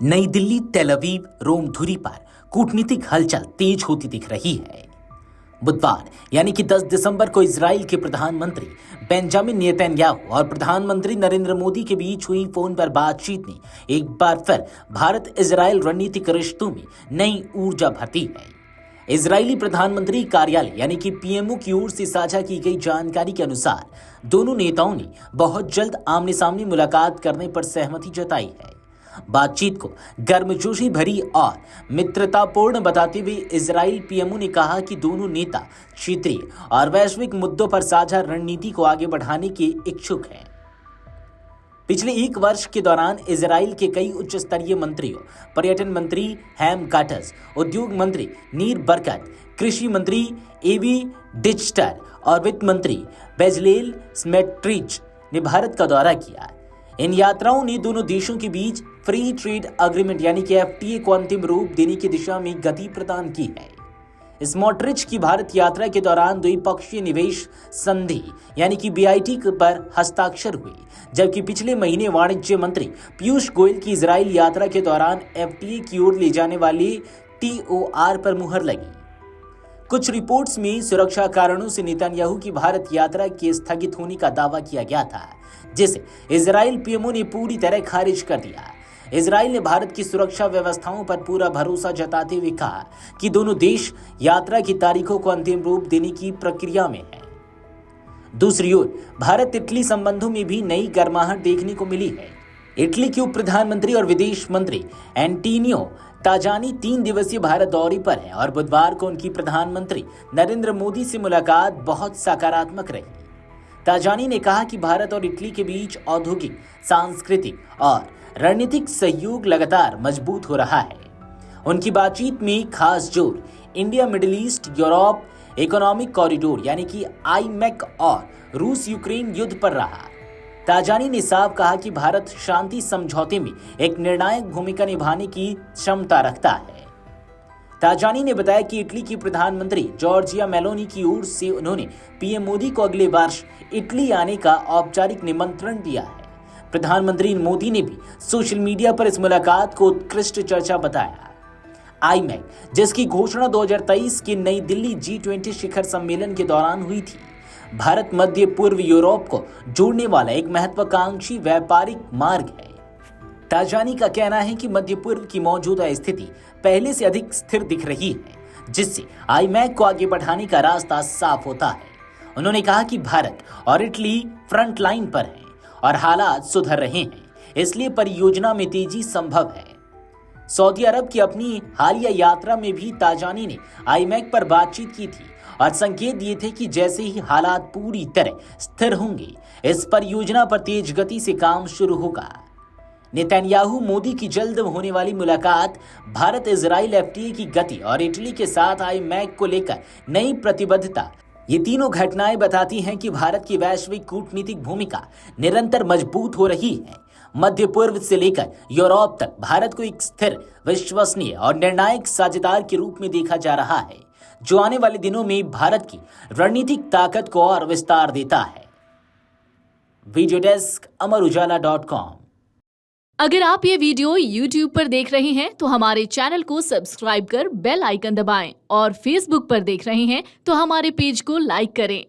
नई दिल्ली, तेल अवीव, रोम धुरी पर कूटनीतिक हलचल तेज होती दिख रही है। बुधवार यानी कि 10 दिसंबर को इजराइल के प्रधानमंत्री बेंजामिन नेतन्याहू और प्रधानमंत्री नरेंद्र मोदी के बीच हुई फोन पर बातचीत ने एक बार फिर भारत इजराइल रणनीतिक रिश्तों में नई ऊर्जा भर दी है। इजरायली प्रधानमंत्री कार्यालय यानी कि पीएमओ की ओर से साझा की गई जानकारी के अनुसार दोनों नेताओं ने बहुत जल्द आमने सामने मुलाकात करने पर सहमति जताई है। बातचीत को गर्मजोशी भरी और मित्रतापूर्ण बताते हुए इजराइल पीएमओ ने कहा कि दोनों नेता क्षेत्रीय और वैश्विक मुद्दों पर साझा रणनीति को आगे बढ़ाने के इच्छुक हैं। पिछले एक वर्ष के दौरान इजराइल के कई उच्च स्तरीय मंत्रियों, पर्यटन मंत्री हैम काटस, उद्योग मंत्री नीर बरकत, कृषि मंत्री एवी डिजस्टर और वित्त मंत्री बेजलेल स्मेट्रिच ने भारत का दौरा किया। इन यात्राओं ने दोनों देशों के बीच फ्री ट्रेड एग्रीमेंट यानी कि एफटीए को अंतिम रूप देने की दिशा में गति प्रदान की है। स्मोट्रिच की भारत यात्रा के दौरान द्विपक्षीय निवेश संधि यानी कि बीआईटी पर हस्ताक्षर हुए, जबकि पिछले महीने वाणिज्य मंत्री पीयूष गोयल की इजराइल यात्रा के दौरान एफटीए की ओर ले जाने वाले टीओआर पर मुहर लगी। कुछ रिपोर्ट्स में सुरक्षा कारणों से नेतन्याहू की भारत यात्रा के स्थगित होने का दावा किया गया था, जिसे इजराइल पीएमओ ने पूरी तरह खारिज कर दिया। इजराइल ने भारत की सुरक्षा व्यवस्थाओं पर पूरा भरोसा जताते हुए कहा कि दोनों देश यात्रा की तारीखों को अंतिम रूप देने की प्रक्रिया में हैं। दूसरी ओर भारत इटली संबंधों में भी नई गर्माहट देखने को मिली है। इटली के उप प्रधानमंत्री और विदेश मंत्री एंटोनियो ताजानी 3 दिवसीय भारत दौरे पर हैं और बुधवार को उनकी प्रधानमंत्री नरेंद्र मोदी से मुलाकात बहुत सकारात्मक रही। ताजानी ने कहा कि भारत और इटली के बीच औद्योगिक, सांस्कृतिक और रणनीतिक सहयोग लगातार मजबूत हो रहा है। उनकी बातचीत में खास जोर India middle east Europe economic corridor यानी कि आईमेक और रूस यूक्रेन युद्ध पर रहा। ताजानी ने साफ कहा कि भारत शांति समझौते में एक निर्णायक भूमिका निभाने की क्षमता रखता है। ताजानी ने बताया कि इटली की प्रधानमंत्री जॉर्जिया मेलोनी की ओर से उन्होंने पीएम मोदी को अगले वर्ष इटली आने का औपचारिक निमंत्रण दिया है। प्रधानमंत्री मोदी ने भी सोशल मीडिया पर इस मुलाकात को उत्कृष्ट चर्चा बताया। आईमेक, जिसकी घोषणा 2023 के नई दिल्ली G20 शिखर सम्मेलन के दौरान हुई थी, भारत मध्य पूर्व यूरोप को जोड़ने वाला एक महत्वाकांक्षी व्यापारिक मार्ग है। ताजानी का कहना है कि मध्य पूर्व की मौजूदा स्थिति पहले से अधिक स्थिर दिख रही है, जिससे आईमेक को आगे बढ़ाने का रास्ता साफ होता है। उन्होंने कहा कि भारत और इटली फ्रंट लाइन पर हैं और हालात सुधर रहे हैं, इसलिए परियोजना में तेजी संभव है। सऊदी अरब की अपनी हालिया यात्रा में भी ताजानी ने आईमेक पर बातचीत की थी और संकेत दिए थे कि जैसे ही हालात पूरी तरह स्थिर होंगे, इस परियोजना पर तेज गति से काम शुरू होगा। नेतन्याहू मोदी की जल्द होने वाली मुलाकात भारत इजराइल एफटीए की गति और इटली के साथ आईमेक को लेकर नई प्रतिबद्धता, ये तीनों घटनाएं बताती हैं कि भारत की वैश्विक कूटनीतिक भूमिका निरंतर मजबूत हो रही है। मध्य पूर्व से लेकर यूरोप तक भारत को एक स्थिर, विश्वसनीय और निर्णायक साझेदार के रूप में देखा जा रहा है, जो आने वाले दिनों में भारत की रणनीतिक ताकत को और विस्तार देता है। Video desk amarujala.com। अगर आप ये वीडियो YouTube पर देख रहे हैं तो हमारे चैनल को सब्सक्राइब कर बेल आइकन दबाएं और Facebook पर देख रहे हैं तो हमारे पेज को लाइक करें।